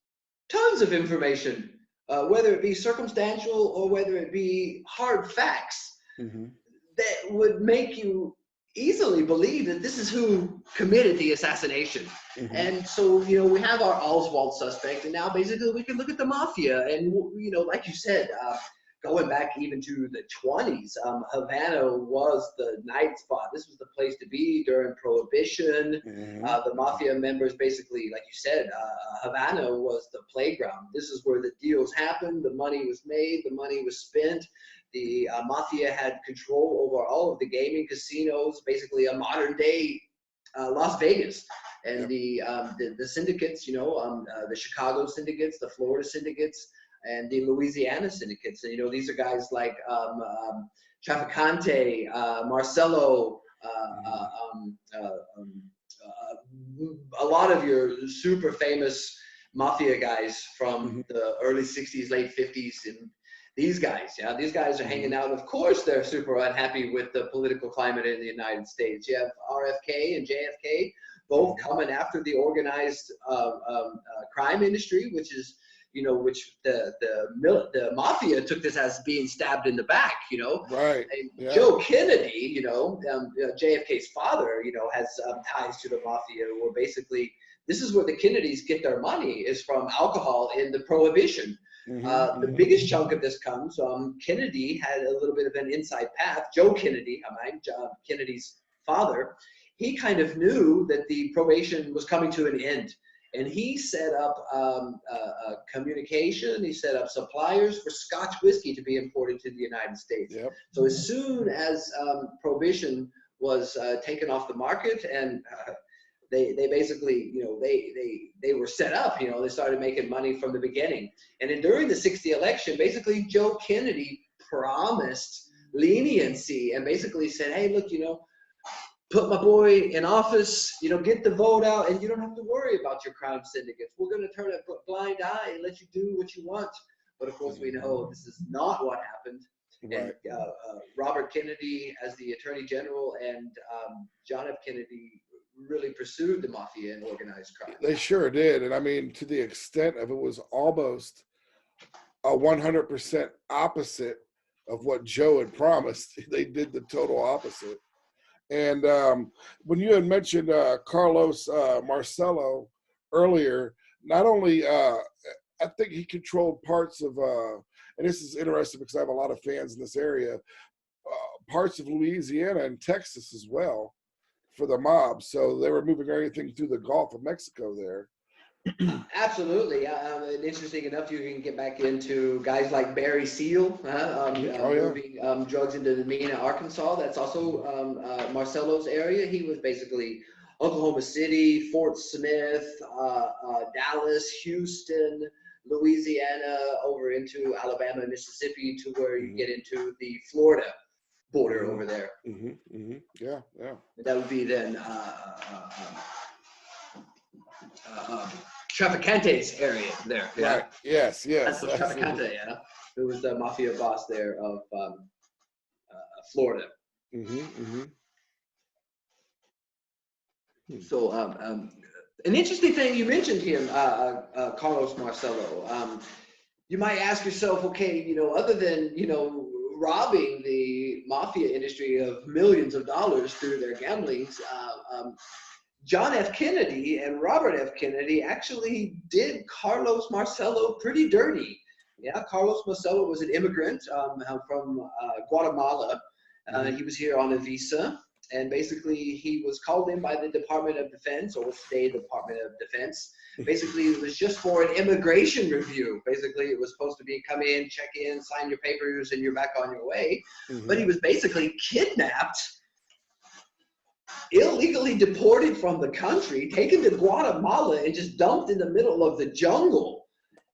tons of information, whether it be circumstantial or whether it be hard facts, that would make you easily believe that this is who committed the assassination. And so, you know, we have our Oswald suspect, and now basically we can look at the mafia. And, you know, like you said, going back even to the 20s, Havana was the night spot. This was the place to be during Prohibition. The mafia members basically, like you said, Havana was the playground. This is where the deals happened. The money was made. The money was spent. The mafia had control over all of the gaming casinos, basically a modern day Las Vegas. And the syndicates, you know, the Chicago syndicates, the Florida syndicates, and the Louisiana syndicates. And, you know, these are guys like Traficante, Marcelo, a lot of your super famous mafia guys from the early 60s, late 50s, and these guys, yeah, these guys are hanging out. Of course, they're super unhappy with the political climate in the United States. You have RFK and JFK both coming after the organized crime industry, which is, you know, which the mafia took this as being stabbed in the back, you know. Right. And Joe Kennedy, you know, JFK's father, you know, has ties to the mafia, where basically this is where the Kennedys get their money, is from alcohol in the Prohibition. The biggest chunk of this comes, Kennedy had a little bit of an inside path. Joe Kennedy, Kennedy's father, he kind of knew that the Prohibition was coming to an end. And he set up communication, he set up suppliers for Scotch whiskey to be imported to the United States. So as soon as Prohibition was taken off the market, and they basically, you know, they were set up, you know, they started making money from the beginning. And then during the 60 election, basically Joe Kennedy promised leniency and basically said, hey, look, you know, put my boy in office, you know, get the vote out, and you don't have to worry about your crime syndicates. We're going to turn a blind eye and let you do what you want. But of course, we know this is not what happened. And Robert Kennedy, as the Attorney General, and John F. Kennedy really pursued the mafia and organized crime. They sure did. And I mean, to the extent of it was almost a 100% opposite of what Joe had promised. They did the total opposite. And when you had mentioned Carlos Marcelo earlier, not only I think he controlled parts of and this is interesting because I have a lot of fans in this area, parts of Louisiana and Texas as well for the mob. So they were moving everything through the Gulf of Mexico there. Absolutely. And interesting enough, you can get back into guys like Barry Seal, moving drugs into Mena, Arkansas. That's also Marcelo's area. He was basically Oklahoma City, Fort Smith, Dallas, Houston, Louisiana, over into Alabama and Mississippi to where you get into the Florida border over there. Yeah. That would be then Traficante's area there. Yeah. Right. Yes. That's the Traficante, yeah. Who was the mafia boss there of Florida. So an interesting thing you mentioned here, Carlos Marcelo. You might ask yourself, okay, other than robbing the mafia industry of millions of dollars through their gamblings, John F. Kennedy and Robert F. Kennedy actually did Carlos Marcelo pretty dirty. Yeah, Carlos Marcelo was an immigrant from Guatemala. He was here on a visa, and basically he was called in by the Department of Defense, or State Department of Defense. Basically, it was just for an immigration review. Basically, it was supposed to be come in, check in, sign your papers, and you're back on your way. But he was basically kidnapped, illegally deported from the country, taken to Guatemala, and just dumped in the middle of the jungle.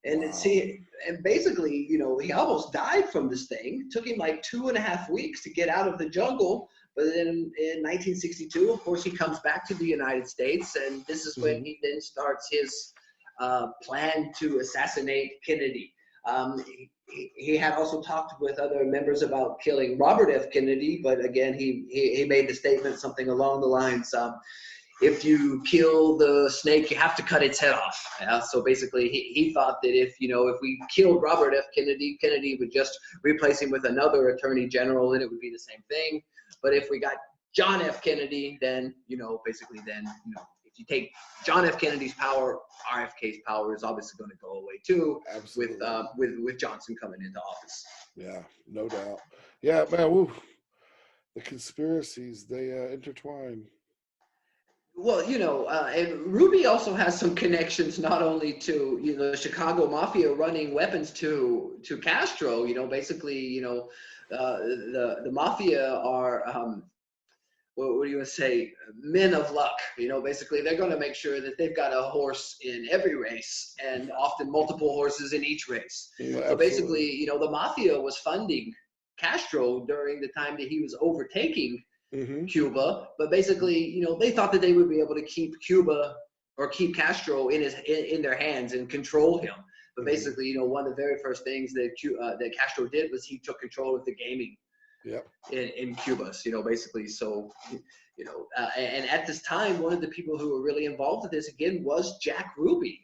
And and basically, he almost died from this thing. It took him like 2.5 weeks to get out of the jungle. But then in 1962, of course, he comes back to the United States, and this is when he then starts his plan to assassinate Kennedy. He had also talked with other members about killing Robert F. Kennedy, but again, he made the statement something along the lines, if you kill the snake, you have to cut its head off. Yeah? So basically, he thought that if we killed Robert F. Kennedy, Kennedy would just replace him with another attorney general, and it would be the same thing. But if we got John F. Kennedy, then, if you take John F. Kennedy's power, RFK's power is obviously going to go away too. Absolutely. with Johnson coming into office. Yeah, no doubt. Yeah, man, woo. The conspiracies, they intertwine. Well, and Ruby also has some connections not only to the Chicago Mafia running weapons to Castro. Basically, the Mafia are what do you want to say? Men of luck. Basically, they're going to make sure that they've got a horse in every race, and often multiple horses in each race. Yeah, so basically, the Mafia was funding Castro during the time that he was overtaking Cuba, but basically, they thought that they would be able to keep Cuba or keep Castro in their hands and control him. But basically, one of the very first things that Castro did was he took control of the gaming in Cuba. Basically, so and at this time, one of the people who were really involved with this again was Jack Ruby.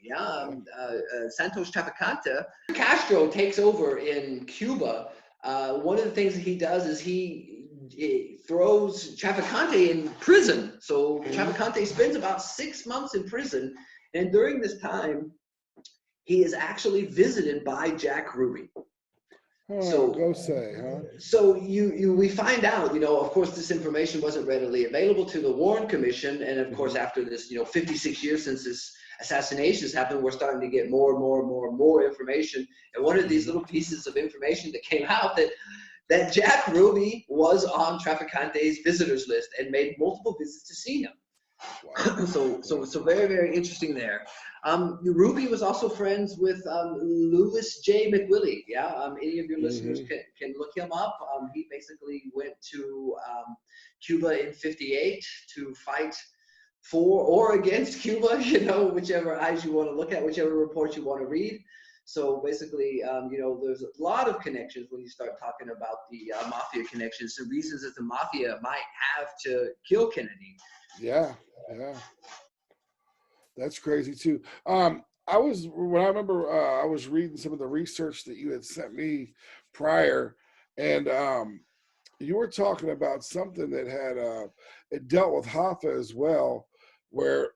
Santos Traficante. Castro takes over in Cuba. One of the things that he does is he throws Traficante in prison. So Traficante spends about 6 months in prison, and during this time, he is actually visited by Jack Ruby. So go say, huh? So we find out, of course, this information wasn't readily available to the Warren Commission, and of course, after this, 56 years since this assassinations happened, we're starting to get more and more information. And one of these little pieces of information that came out that Jack Ruby was on Traficante's visitors list and made multiple visits to see him. Wow. So very, very interesting there. Ruby was also friends with Louis J. McWillie. Yeah, any of your listeners can look him up. He basically went to Cuba in ¡58 to fight for or against Cuba, whichever eyes you want to look at, whichever report you want to read. So basically, there's a lot of connections when you start talking about the mafia connections, the reasons that the mafia might have to kill Kennedy. Yeah. That's crazy too. I remember I was reading some of the research that you had sent me prior, and you were talking about something that had it dealt with Hoffa as well, where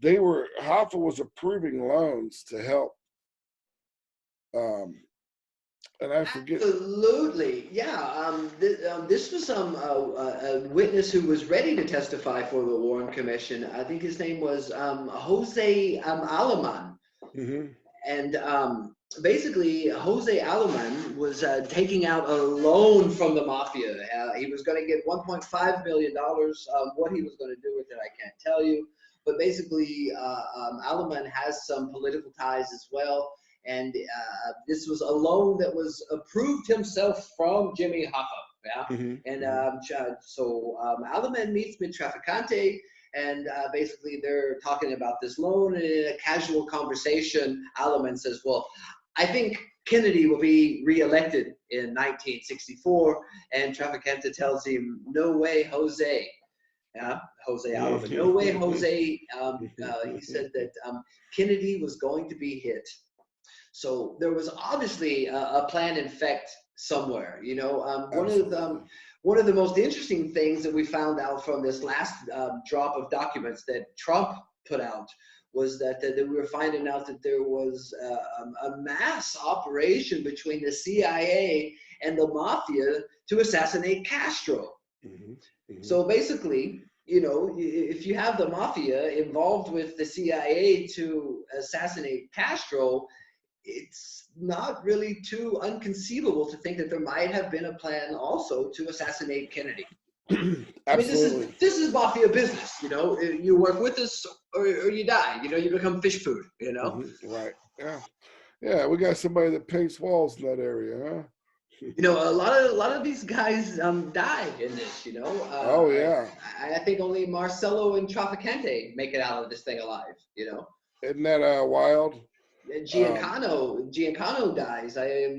Hoffa was approving loans to help. And I forget. Absolutely, yeah. This was a witness who was ready to testify for the Warren Commission. I think his name was Jose Aleman. And basically, Jose Aleman was taking out a loan from the mafia. He was going to get $1.5 million. What he was going to do with it, I can't tell you. But basically, Aleman has some political ties as well. And this was a loan that was approved himself from Jimmy Hoffa. Yeah. And so Aleman meets with Traficante, and basically they're talking about this loan. And in a casual conversation, Aleman says, "Well, I think Kennedy will be reelected in 1964." And Traficante tells him, "No way, Jose." Yeah, Jose Aleman. "No way, Jose." He said that Kennedy was going to be hit. So there was obviously a plan in effect somewhere. You know, one of the most interesting things that we found out from this last drop of documents that Trump put out was that we were finding out that there was a mass operation between the CIA and the mafia to assassinate Castro. So basically, you know, if you have the mafia involved with the CIA to assassinate Castro, it's not really too unconceivable to think that there might have been a plan also to assassinate Kennedy. Absolutely. I mean, this is mafia business, you know. You work with us or you die. You know, you become fish food, you know. Right. Yeah. Yeah, we got somebody that paints walls in that area, huh? You know, a lot of these guys died in this, you know. Oh yeah. I think only Marcelo and Traficante make it out of this thing alive, you know. Isn't that wild? Giancano dies. I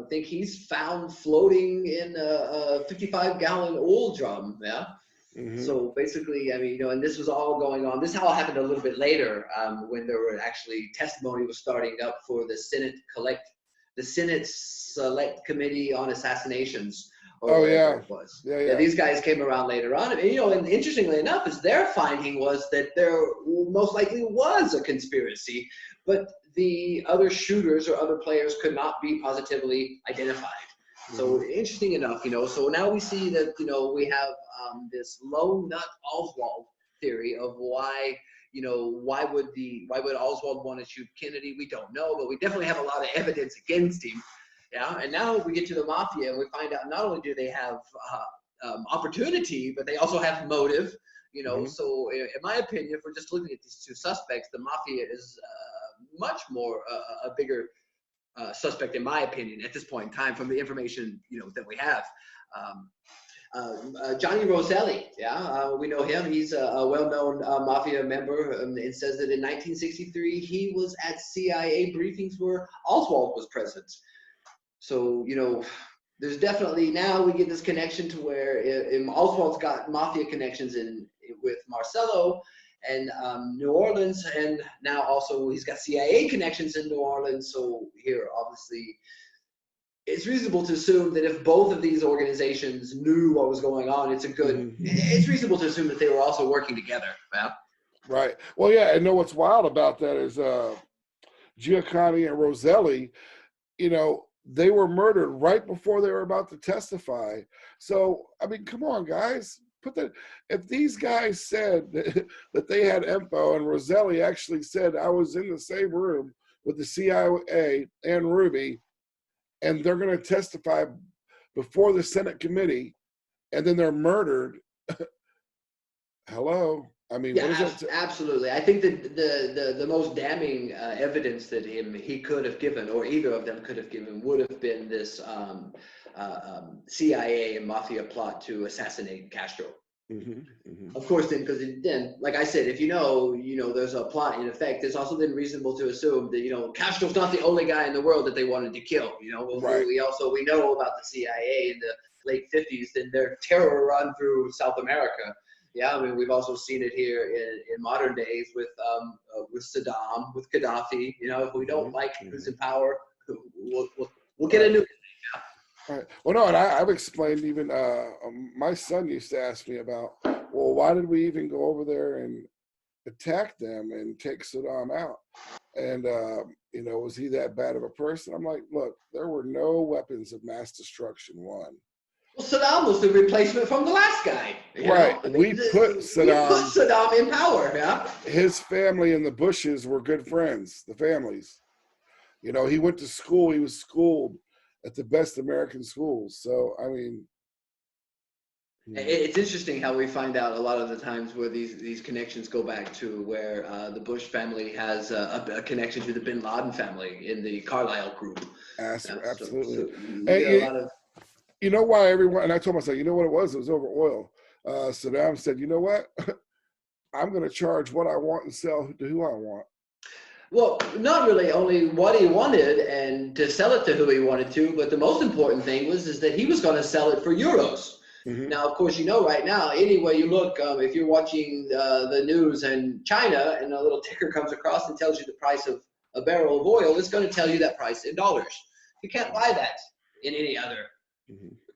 think he's found floating in a 55-gallon oil drum. Yeah. So basically, I mean, you know, and this was all going on. This all happened a little bit later, when there were actually testimony was starting up for the Senate Select Committee on Assassinations. Or it was. Yeah, these guys came around later on. And, you know, and interestingly enough, is their finding was that there most likely was a conspiracy, but the other shooters or other players could not be positively identified. So interesting enough, you know, so now we see that, you know, we have this lone nut Oswald theory of why, you know, why would Oswald want to shoot Kennedy? We don't know, but we definitely have a lot of evidence against him. Yeah, and now we get to the mafia and we find out not only do they have opportunity, but they also have motive. You know, so in my opinion, if we're just looking at these two suspects, the mafia is much more a bigger suspect, in my opinion, at this point in time, from the information, you know, that we have. Johnny Roselli, we know him. He's a well-known mafia member, and it says that in 1963 he was at CIA briefings where Oswald was present. So, you know, there's definitely, now we get this connection to where Oswald's got mafia connections with Marcelo and New Orleans, and now also he's got CIA connections in New Orleans. So here, obviously, it's reasonable to assume that if both of these organizations knew what was going on, it's reasonable to assume that they were also working together. Yeah. Right. Well, yeah, and know what's wild about that is Giancani and Roselli, you know, they were murdered right before they were about to testify. So, I mean, come on, guys. If these guys said that they had info, and Roselli actually said, I was in the same room with the CIA and Ruby, and they're going to testify before the Senate committee, and then they're murdered. Hello. I mean, yeah, what is absolutely. I think that the most damning evidence that he could have given, or either of them could have given, would have been this CIA and mafia plot to assassinate Castro. Of course, because then, like I said, if you know, there's a plot in effect, it's also then reasonable to assume that, you know, Castro's not the only guy in the world that they wanted to kill. You know, right. we know about the CIA in the late 50s and their terror run through South America. Yeah, I mean, we've also seen it here in modern days with Saddam, with Gaddafi. You know, if we don't like who's in power, we'll get a new. Right. Well, no, and I've explained even, my son used to ask me about, well, why did we even go over there and attack them and take Saddam out. And, you know, was he that bad of a person? I'm like, look, there were no weapons of mass destruction, one. Well, Saddam was the replacement from the last guy. Right. I mean, We put Saddam in power, yeah? His family and the Bushes were good friends, the families. You know, he went to school, he was schooled at the best American schools. So, I mean, it's interesting how we find out a lot of the times where these connections go back to where the Bush family has a connection to the Bin Laden family in the Carlyle group. Absolutely. You know why everyone, and I told myself, you know what it was? It was over oil. Saddam said, you know what? I'm going to charge what I want and sell to who I want. Well, not really only what he wanted and to sell it to who he wanted to, but the most important thing is that he was going to sell it for euros. Mm-hmm. Now, of course, you know, right now, anywhere you look, if you're watching the news in China and a little ticker comes across and tells you the price of a barrel of oil, it's going to tell you that price in dollars. You can't buy that in any other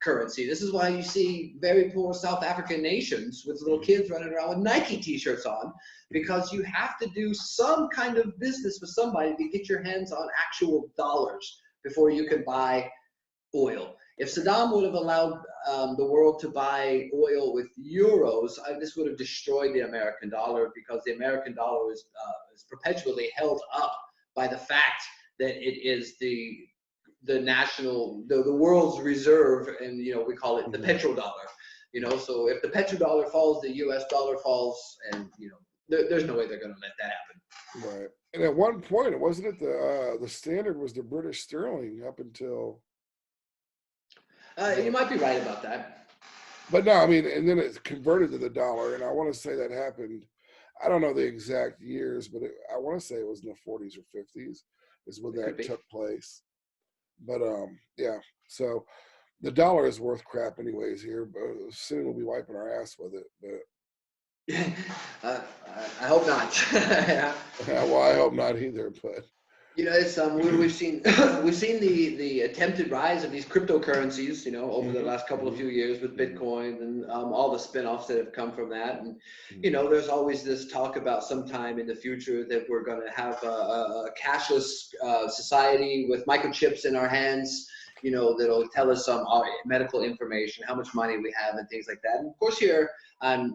currency. This is why you see very poor South African nations with little kids running around with Nike t-shirts on, because you have to do some kind of business with somebody to get your hands on actual dollars before you can buy oil. If Saddam would have allowed the world to buy oil with euros, this would have destroyed the American dollar, because the American dollar is perpetually held up by the fact that it is the world's reserve, and you know, we call it the petrodollar. You know, so if the petrodollar falls, the U.S. dollar falls, and you know, there's no way they're going to let that happen. Right. And at one point, it wasn't it the standard was the British sterling up until. You might be right about that. But no, I mean, and then it's converted to the dollar, and I want to say that happened. I don't know the exact years, but I want to say it was in the 40s or 50s is when that took place. But yeah, so the dollar is worth crap anyways here, but soon we'll be wiping our ass with it. But I hope not. Yeah, well, I hope not either. But you know, it's we've seen the attempted rise of these cryptocurrencies, you know, over the last couple of few years with Bitcoin and all the spin-offs that have come from that. And you know, there's always this talk about sometime in the future that we're going to have a cashless society with microchips in our hands, you know, that'll tell us our medical information, how much money we have, and things like that. And of course, here in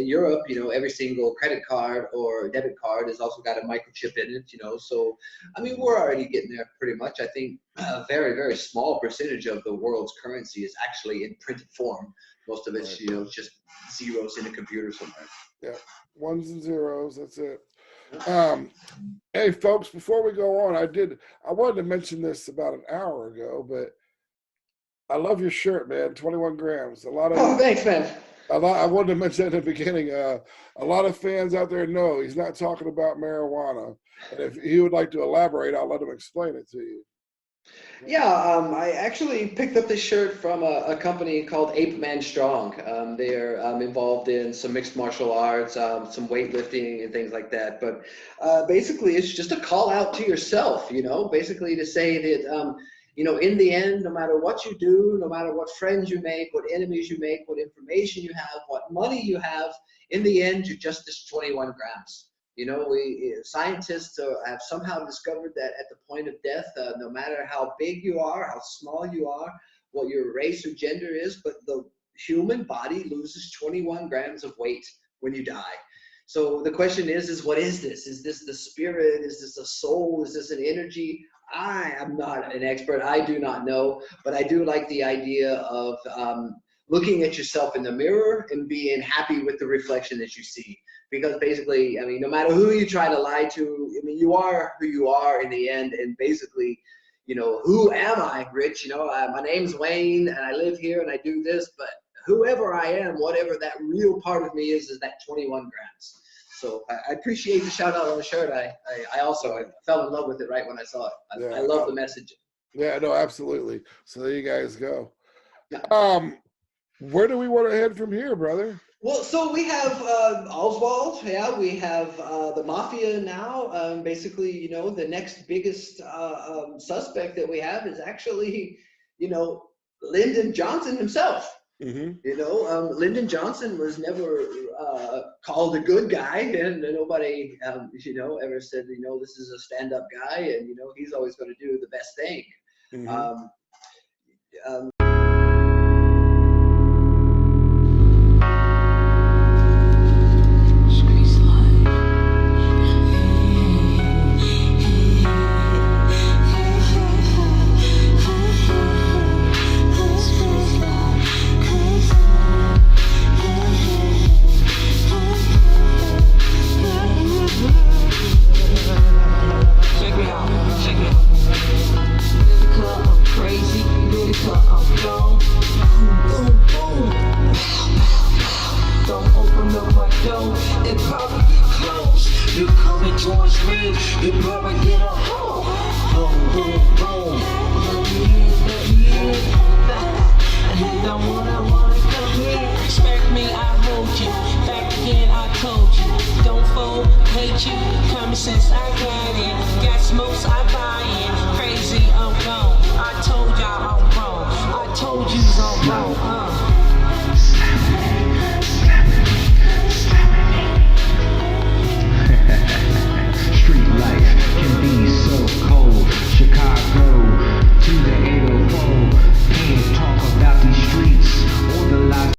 Europe, you know, every single credit card or debit card has also got a microchip in it, you know. So, I mean, we're already getting there pretty much. I think a very, very small percentage of the world's currency is actually in printed form. Most of it's, you know, just zeros in a computer somewhere. Yeah, ones and zeros, that's it. Hey, folks, before we go on, I wanted to mention this about an hour ago, but I love your shirt, man. 21 grams. Thanks, man. I wanted to mention at the beginning, a lot of fans out there know he's not talking about marijuana. And if he would like to elaborate, I'll let him explain it to you. Yeah, I actually picked up this shirt from a company called Ape Man Strong. They're involved in some mixed martial arts, some weightlifting and things like that. But basically, it's just a call out to yourself, you know, basically to say that, you know, in the end, no matter what you do, no matter what friends you make, what enemies you make, what information you have, what money you have, in the end, you're just this 21 grams. You know, scientists have somehow discovered that at the point of death, no matter how big you are, how small you are, what your race or gender is, but the human body loses 21 grams of weight when you die. So the question is what is this? Is this the spirit? Is this a soul? Is this an energy? I am not an expert. I do not know, but I do like the idea of looking at yourself in the mirror and being happy with the reflection that you see. Because basically, I mean, no matter who you try to lie to, I mean, you are who you are in the end. And basically, you know, who am I, Rich? You know, my name's Wayne and I live here and I do this, but whoever I am, whatever that real part of me is that 21 grams. So I appreciate the shout out on the shirt. I also fell in love with it right when I saw it. I love the message. Yeah, no, absolutely. So there you guys go. Where do we want to head from here, brother? Well, so we have Oswald, yeah, we have the Mafia now. Basically, you know, the next biggest suspect that we have is actually, you know, Lyndon Johnson himself. You know, Lyndon Johnson was never called a good guy, and nobody, you know, ever said, you know, this is a stand-up guy, and you know, he's always going to do the best thing. Since I got it, got smokes I buy it, crazy, I'm